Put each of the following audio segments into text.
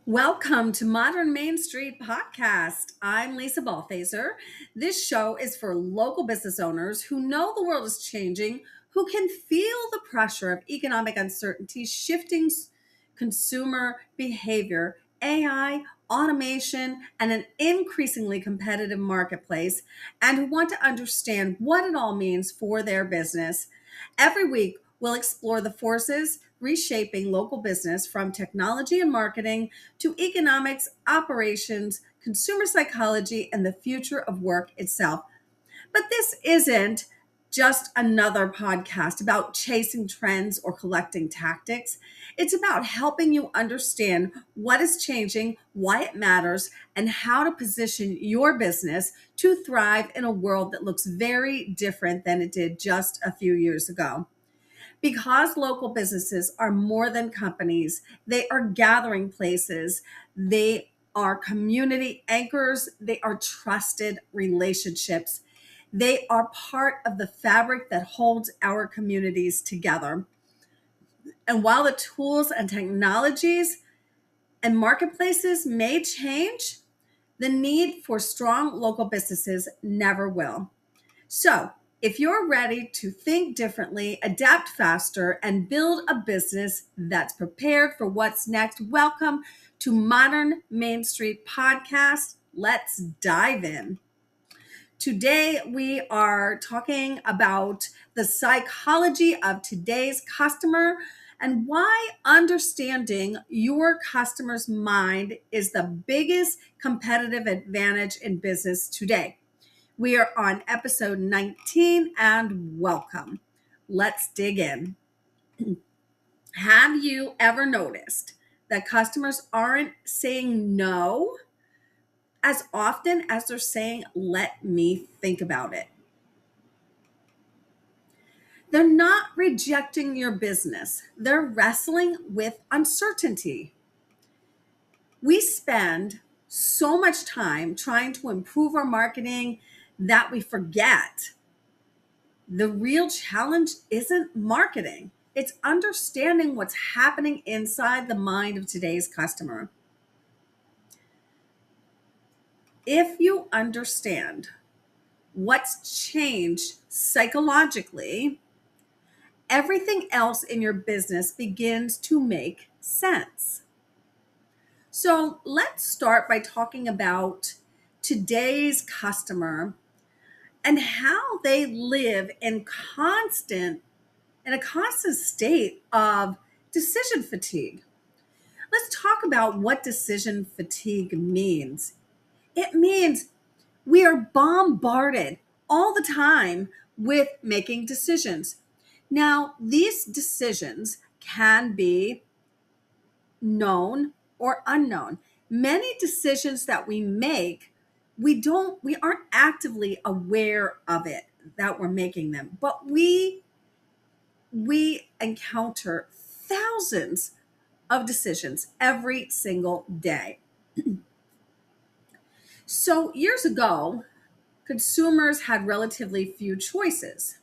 Welcome to Modern Main Street Podcast. I'm Lisa Balthaser. This show is for local business owners who know the world is changing, who can feel the pressure of economic uncertainty, shifting consumer behavior, AI, automation, and an increasingly competitive marketplace, and who want to understand what it all means for their business. Every week, we'll explore the forces reshaping local business from technology and marketing to economics, operations, consumer psychology, and the future of work itself. But this isn't just another podcast about chasing trends or collecting tactics. It's about helping you understand what is changing, why it matters, and how to position your business to thrive in a world that looks very different than it did just a few years ago. Because local businesses are more than companies, they are gathering places, they are community anchors, they are trusted relationships. They are part of the fabric that holds our communities together. And while the tools and technologies and marketplaces may change, the need for strong local businesses never will. So, if you're ready to think differently, adapt faster, and build a business that's prepared for what's next, welcome to Modern Main Street Podcast. Let's dive in. Today, we are talking about the psychology of today's customer and why understanding your customer's mind is the biggest competitive advantage in business today. We are on episode 19 and welcome. Let's dig in. Have you ever noticed that customers aren't saying no as often as they're saying, let me think about it? They're not rejecting your business, they're wrestling with uncertainty. We spend so much time trying to improve our marketing that we forget the real challenge isn't marketing. It's understanding what's happening inside the mind of today's customer. If you understand what's changed psychologically, everything else in your business begins to make sense. So let's start by talking about today's customer and how they live in a constant state of decision fatigue. Let's talk about what decision fatigue means. It means we are bombarded all the time with making decisions. Now, these decisions can be known or unknown. Many decisions that we make, we aren't actively aware of it that we're making them, but we encounter thousands of decisions every single day. So, years ago, consumers had relatively few choices.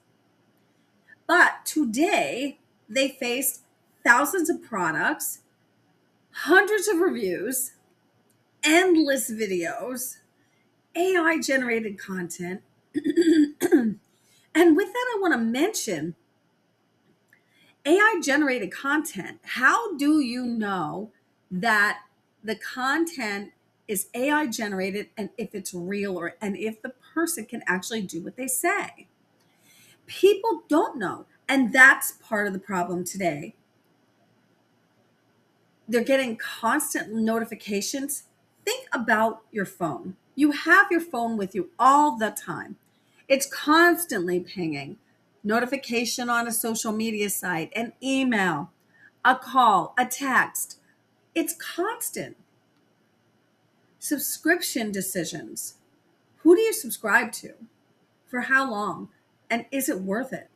But today, they face thousands of products, hundreds of reviews, endless videos, AI generated content. And with that, I want to mention AI generated content. How do you know that the content is AI generated and if it's real and if the person can actually do what they say? People don't know. And that's part of the problem today. They're getting constant notifications. Think about your phone. You have your phone with you all the time. It's constantly pinging. Notification on a social media site, an email, a call, a text. It's constant. Subscription decisions. Who do you subscribe to? For how long? And is it worth it?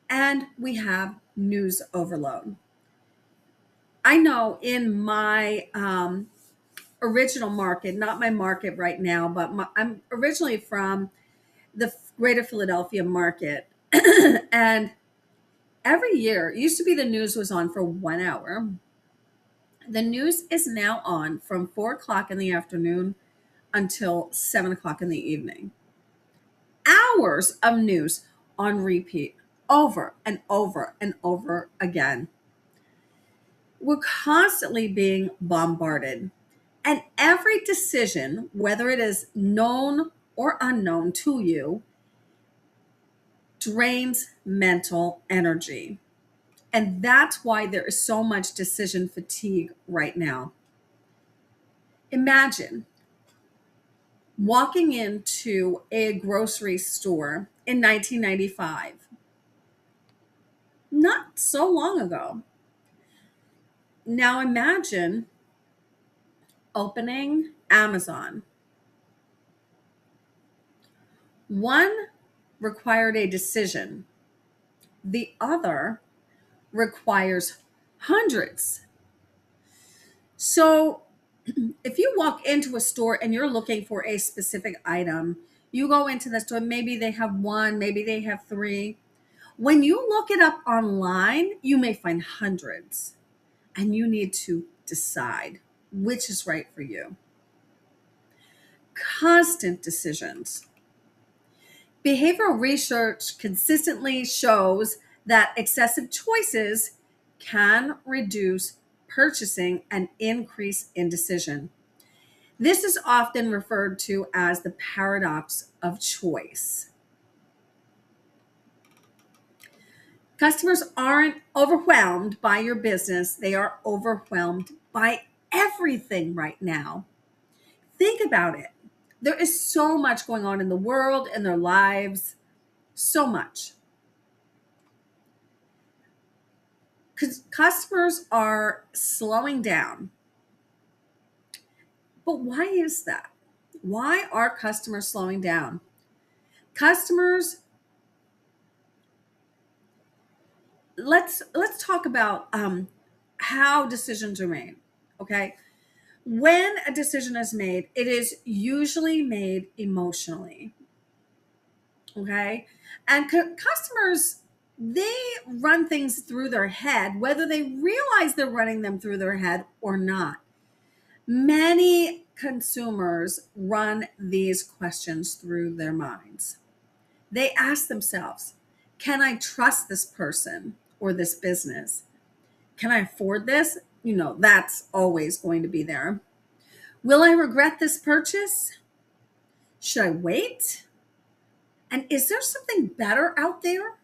And we have news overload. I know in my original market, not my market right now, but I'm originally from the greater Philadelphia market. And every year, it used to be the news was on for 1 hour. The news is now on from 4 o'clock in the afternoon until 7 o'clock in the evening. Hours of news on repeat over and over and over again. We're constantly being bombarded, and every decision, whether it is known or unknown to you, drains mental energy. And that's why there is so much decision fatigue right now. Imagine walking into a grocery store in 1995, not so long ago. Now imagine opening Amazon. One required a decision, the other requires hundreds. So if you walk into a store and you're looking for a specific item, you go into the store, maybe they have one, maybe they have three. When you look it up online, you may find hundreds, and you need to decide which is right for you. Constant decisions. Behavioral research consistently shows that excessive choices can reduce purchasing and increase indecision. This is often referred to as the paradox of choice. Customers aren't overwhelmed by your business, they are overwhelmed by everything right now. Think about it. There is so much going on in the world, in their lives, so much. Customers are slowing down. But why is that? Why are customers slowing down? Customers, let's talk about how decisions are made. Okay, when a decision is made, it is usually made emotionally. Okay, and customers, they run things through their head, whether they realize they're running them through their head or not. Many consumers run these questions through their minds. They ask themselves, can I trust this person or this business? Can I afford this? That's always going to be there. Will I regret this purchase? Should I wait? And is there something better out there?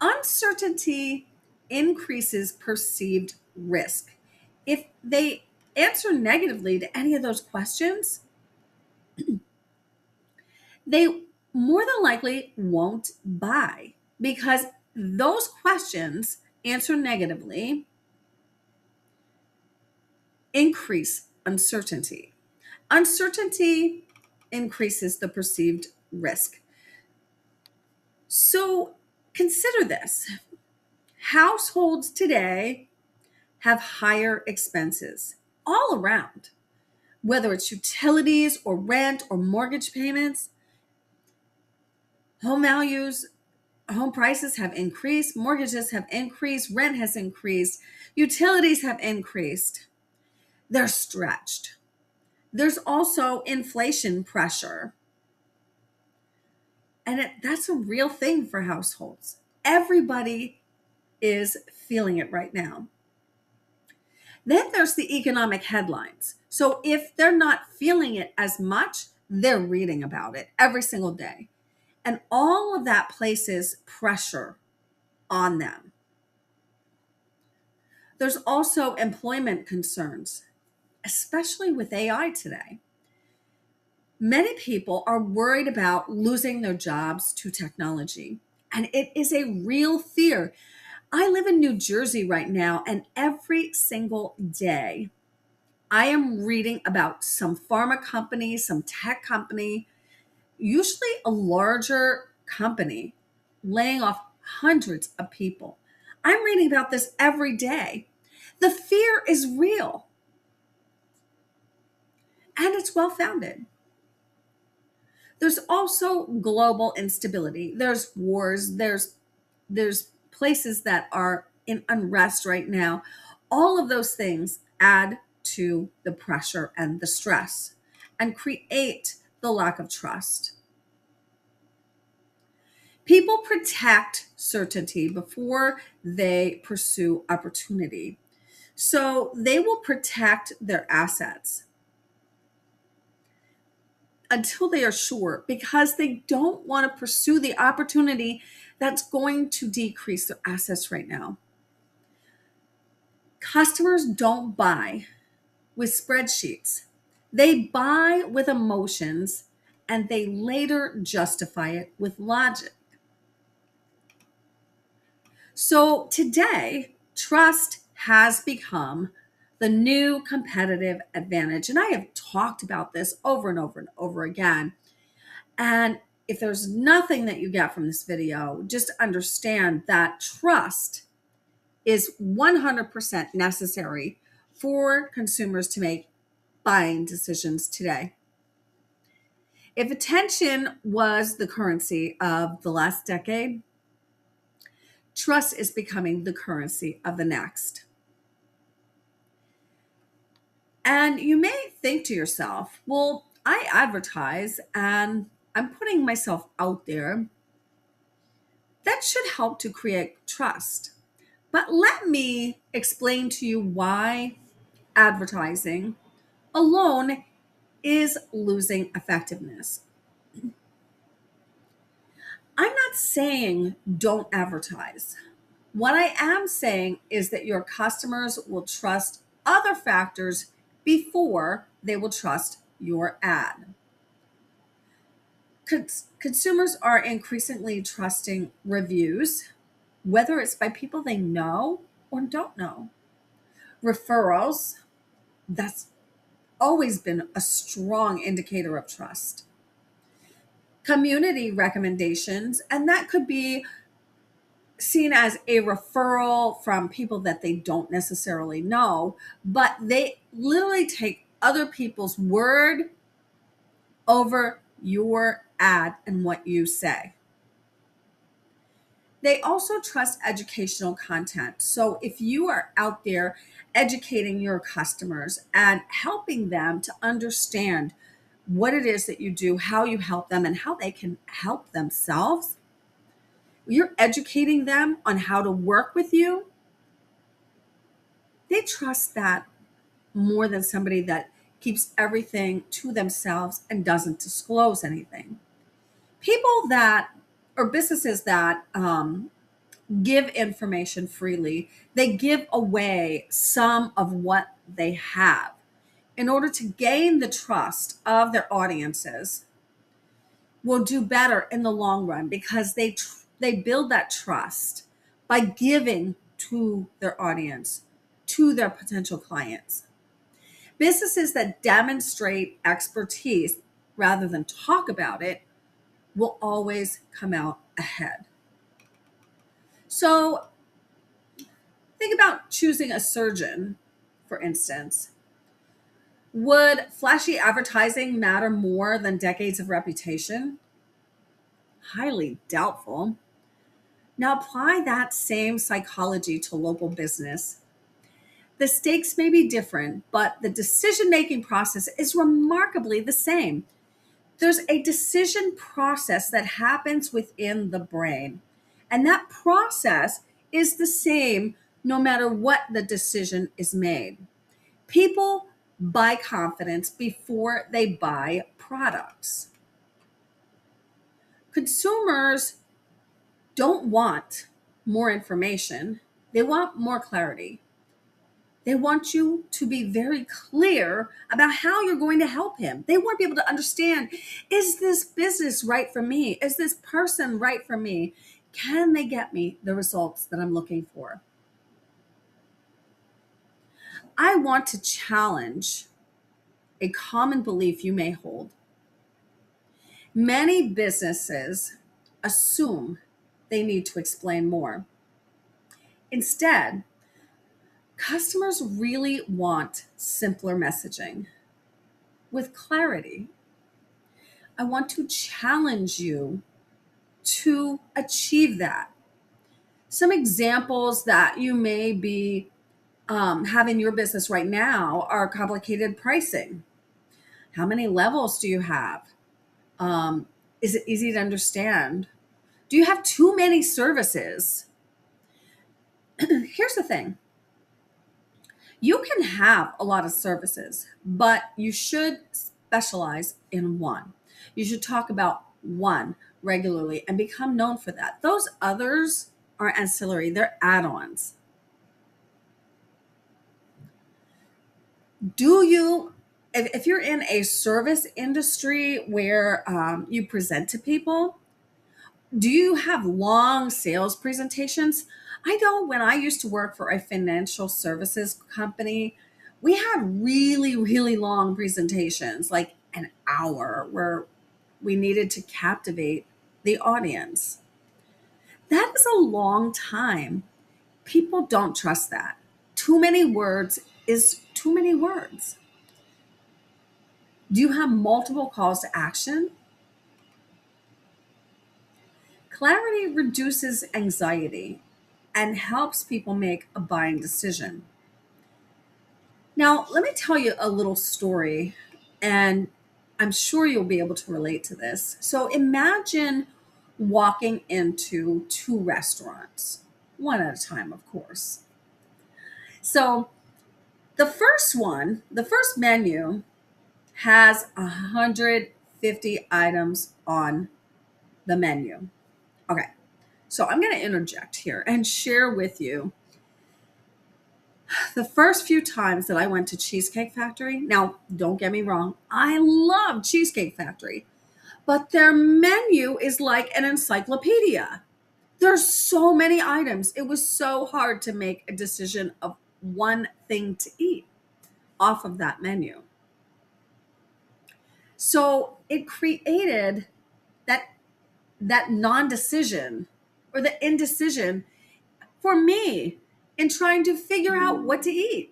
Uncertainty increases perceived risk. If they answer negatively to any of those questions, they more than likely won't buy, because those questions answered negatively increase uncertainty. Uncertainty increases the perceived risk. So consider this. Households today have higher expenses all around, whether it's utilities or rent or mortgage payments. Home values, home prices have increased, mortgages have increased, rent has increased, utilities have increased. They're stretched. There's also inflation pressure. And that's a real thing for households. Everybody is feeling it right now. Then there's the economic headlines. So if they're not feeling it as much, they're reading about it every single day. And all of that places pressure on them. There's also employment concerns, especially with AI today. Many people are worried about losing their jobs to technology, and it is a real fear. I live in New Jersey right now, and every single day I am reading about some pharma company, some tech company, usually a larger company, laying off hundreds of people. I'm reading about this every day. The fear is real, and it's well founded. There's also global instability. There's wars, there's places that are in unrest right now. All of those things add to the pressure and the stress and create the lack of trust. People protect certainty before they pursue opportunity. So they will protect their assets until they are sure, because they don't want to pursue the opportunity that's going to decrease their assets right now. Customers don't buy with spreadsheets. They buy with emotions and they later justify it with logic. So today, trust has become the new competitive advantage. And I have talked about this over and over and over again. And if there's nothing that you get from this video, just understand that trust is 100% necessary for consumers to make buying decisions today. If attention was the currency of the last decade, trust is becoming the currency of the next. And you may think to yourself, well, I advertise and I'm putting myself out there. That should help to create trust. But let me explain to you why advertising alone is losing effectiveness. I'm not saying don't advertise. What I am saying is that your customers will trust other factors before they will trust your ad. Consumers are increasingly trusting reviews, whether it's by people they know or don't know. Referrals, that's always been a strong indicator of trust. Community recommendations, and that could be seen as a referral from people that they don't necessarily know, but they literally take other people's word over your ad and what you say. They also trust educational content. So if you are out there educating your customers and helping them to understand what it is that you do, how you help them, and how they can help themselves, you're educating them on how to work with you, they trust that more than somebody that keeps everything to themselves and doesn't disclose anything. People that, or businesses that give information freely, they give away some of what they have in order to gain the trust of their audiences, will do better in the long run because they build that trust by giving to their audience, to their potential clients. Businesses that demonstrate expertise rather than talk about it will always come out ahead. So think about choosing a surgeon, for instance. Would flashy advertising matter more than decades of reputation? Highly doubtful. Now apply that same psychology to local business. The stakes may be different, but the decision-making process is remarkably the same. There's a decision process that happens within the brain, and that process is the same no matter what the decision is made. People buy confidence before they buy products. Consumers don't want more information, they want more clarity. They want you to be very clear about how you're going to help him. They want to be able to understand, is this business right for me? Is this person right for me? Can they get me the results that I'm looking for? I want to challenge a common belief you may hold. Many businesses assume they need to explain more. Instead, customers really want simpler messaging with clarity. I want to challenge you to achieve that. Some examples that you may be having your business right now are complicated pricing? How many levels do you have? Is it easy to understand? Do you have too many services? Here's the thing. You can have a lot of services, but you should specialize in one. You should talk about one regularly and become known for that. Those others are ancillary, they're add ons. Do you, if you're in a service industry where you present to people, do you have long sales presentations? I know when I used to work for a financial services company, we had really, really long presentations, like an hour, where we needed to captivate the audience. That is a long time. People don't trust that. Too many words is too many words. Do you have multiple calls to action? Clarity reduces anxiety and helps people make a buying decision. Now, let me tell you a little story, and I'm sure you'll be able to relate to this. So imagine walking into two restaurants, one at a time, of course. So the first menu has 150 items on the menu. Okay, so I'm going to interject here and share with you the first few times that I went to Cheesecake Factory. Now, don't get me wrong, I love Cheesecake Factory, but their menu is like an encyclopedia. There's so many items. It was so hard to make a decision of one thing to eat off of that menu. So it created that non-decision or the indecision for me in trying to figure out what to eat.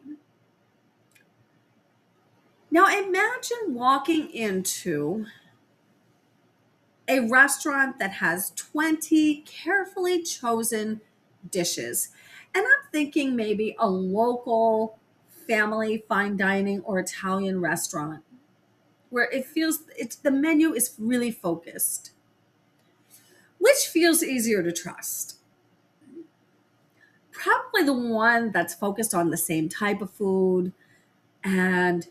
Now imagine walking into a restaurant that has 20 carefully chosen dishes. And I'm thinking maybe a local family fine dining or Italian restaurant where the menu is really focused. Which feels easier to trust? Probably the one that's focused on the same type of food and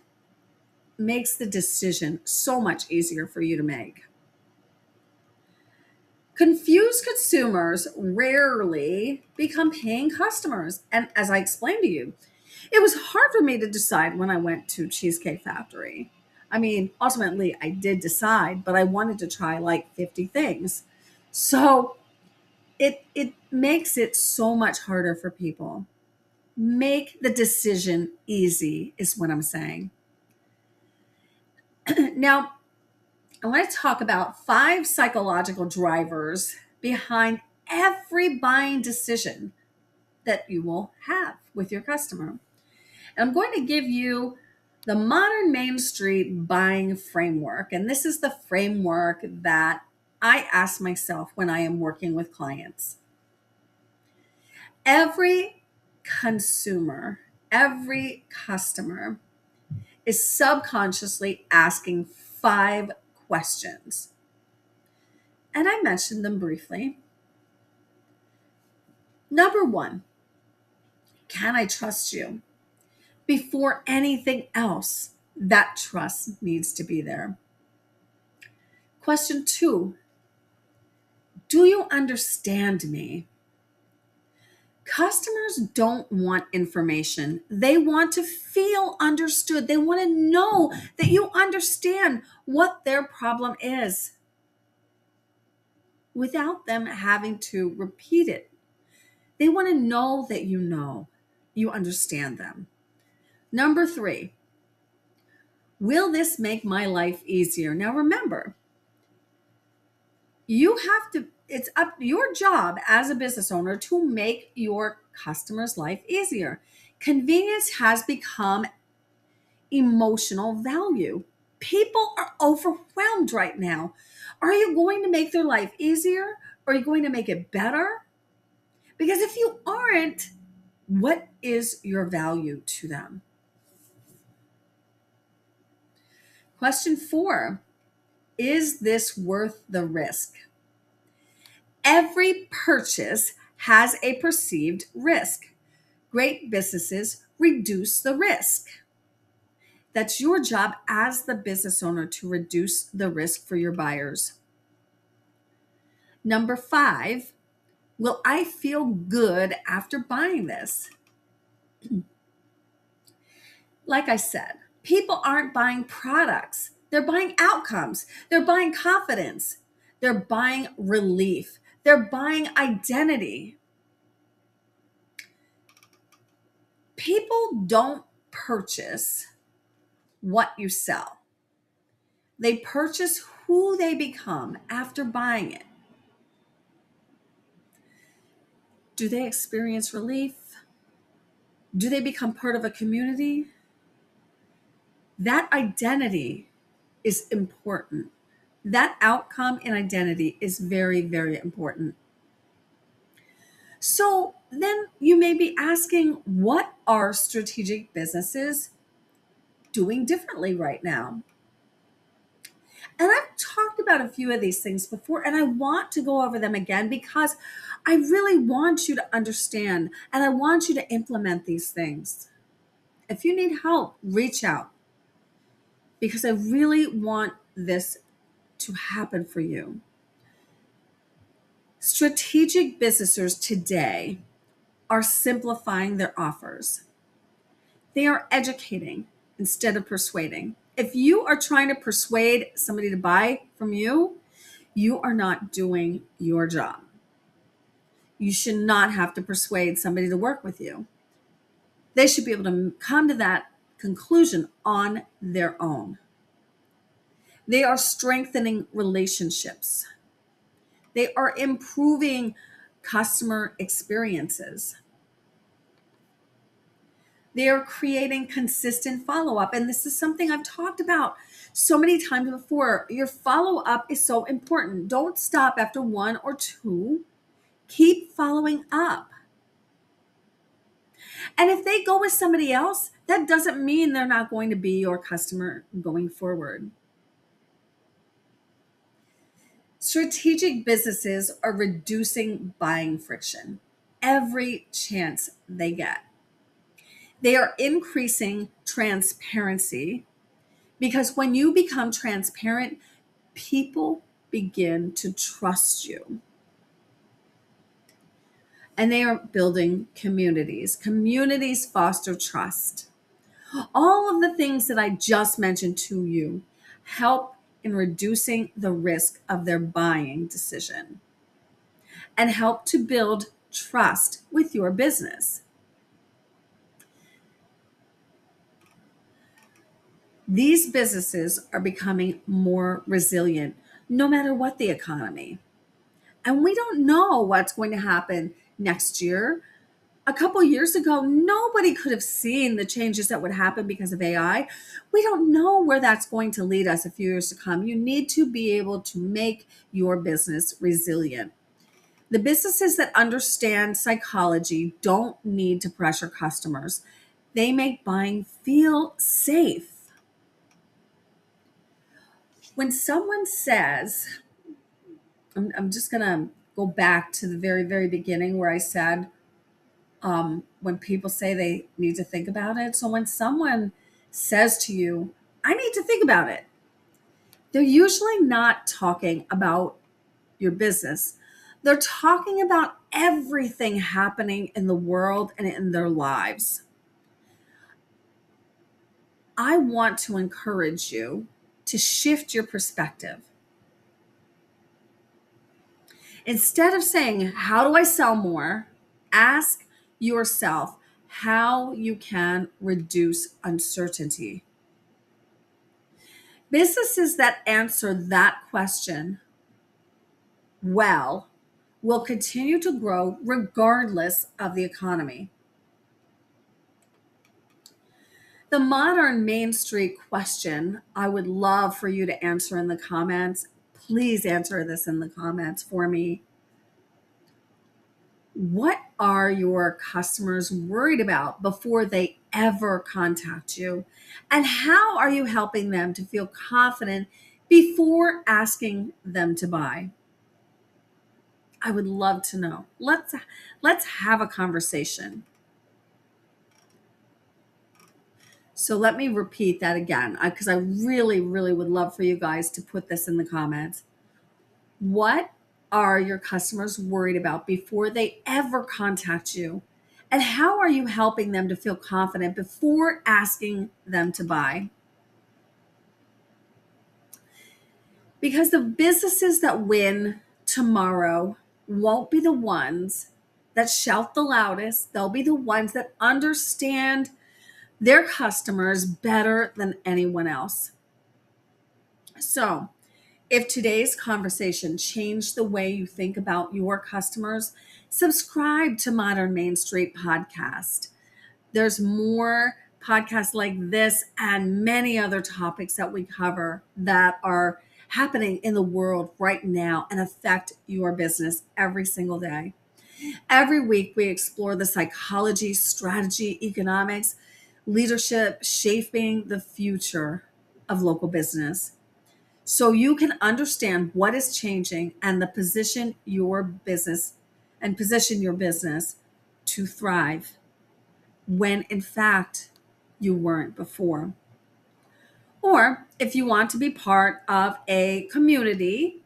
makes the decision so much easier for you to make. Confused consumers rarely become paying customers. And as I explained to you, it was hard for me to decide when I went to Cheesecake Factory. I mean, ultimately, I did decide, but I wanted to try like 50 things. So it makes it so much harder for people. Make the decision easy, is what I'm saying. Now, I want to talk about 5 psychological drivers behind every buying decision that you will have with your customer. And I'm going to give you the modern Main Street buying framework. And this is the framework that I ask myself when I am working with clients. Every consumer, every customer is subconsciously asking 5 questions. And I mentioned them briefly. Number 1, can I trust you? Before anything else, that trust needs to be there. Question 2, do you understand me? Customers don't want information. They want to feel understood. They want to know that you understand what their problem is without them having to repeat it. They want to know that you understand them. Number 3, will this make my life easier? Now remember, it's up your job as a business owner to make your customer's life easier. Convenience has become emotional value. People are overwhelmed right now. Are you going to make their life easier? Or are you going to make it better? Because if you aren't, What is your value to them? Question 4, is this worth the risk? Every purchase has a perceived risk. Great businesses reduce the risk. That's your job as the business owner to reduce the risk for your buyers. Number 5, will I feel good after buying this? Like I said, people aren't buying products. They're buying outcomes. They're buying confidence. They're buying relief. They're buying identity. People don't purchase what you sell. They purchase who they become after buying it. Do they experience relief? Do they become part of a community? That identity is important. That outcome and identity is very, very important. So then you may be asking, what are strategic businesses doing differently right now? And I've talked about a few of these things before, and I want to go over them again because I really want you to understand and I want you to implement these things. If you need help, reach out because I really want this to happen for you. Strategic businesses today are simplifying their offers. They are educating instead of persuading. If you are trying to persuade somebody to buy from you, you are not doing your job. You should not have to persuade somebody to work with you. They should be able to come to that conclusion on their own. They are strengthening relationships. They are improving customer experiences. They are creating consistent follow-up. And this is something I've talked about so many times before. Your follow-up is so important. Don't stop after 1 or 2. Keep following up. And if they go with somebody else, that doesn't mean they're not going to be your customer going forward. Strategic businesses are reducing buying friction every chance they get. They are increasing transparency because when you become transparent, people begin to trust you. And they are building communities. Communities foster trust. All of the things that I just mentioned to you help in reducing the risk of their buying decision and help to build trust with your business. These businesses are becoming more resilient no matter what the economy. And we don't know what's going to happen next year. A couple years ago, nobody could have seen the changes that would happen because of AI. We don't know where that's going to lead us a few years to come. You need to be able to make your business resilient. The businesses that understand psychology don't need to pressure customers. They make buying feel safe. When someone says, I'm just going to go back to the very, very beginning where I said, when people say they need to think about it. So when someone says to you, I need to think about it, they're usually not talking about your business. They're talking about everything happening in the world and in their lives. I want to encourage you to shift your perspective. Instead of saying, how do I sell more? Ask yourself how you can reduce uncertainty. Businesses that answer that question well will continue to grow regardless of the economy. The modern Main Street question, I would love for you to answer in the comments. Please answer this in the comments for me. What are your customers worried about before they ever contact you? And how are you helping them to feel confident before asking them to buy? I would love to know. Let's have a conversation. So let me repeat that again because I really, really would love for you guys to put this in the comments. What are your customers worried about before they ever contact you? And how are you helping them to feel confident before asking them to buy? Because the businesses that win tomorrow won't be the ones that shout the loudest. They'll be the ones that understand their customers better than anyone else. So, if today's conversation changed the way you think about your customers, subscribe to Modern Main Street Podcast. There's more podcasts like this and many other topics that we cover that are happening in the world right now and affect your business every single day. Every week, we explore the psychology, strategy, economics, leadership shaping the future of local business so you can understand what is changing and position your business to thrive when in fact you weren't before. Or if you want to be part of a community,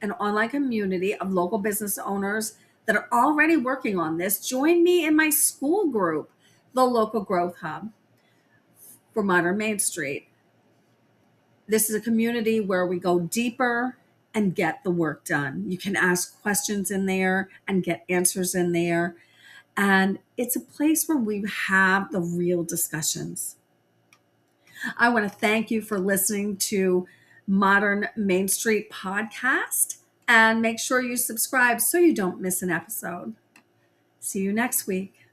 an online community of local business owners that are already working on this, join me in my school group, the Local Growth Hub for Modern Main Street. This is a community where we go deeper and get the work done. You can ask questions in there and get answers in there. And it's a place where we have the real discussions. I want to thank you for listening to Modern Main Street Podcast and make sure you subscribe so you don't miss an episode. See you next week.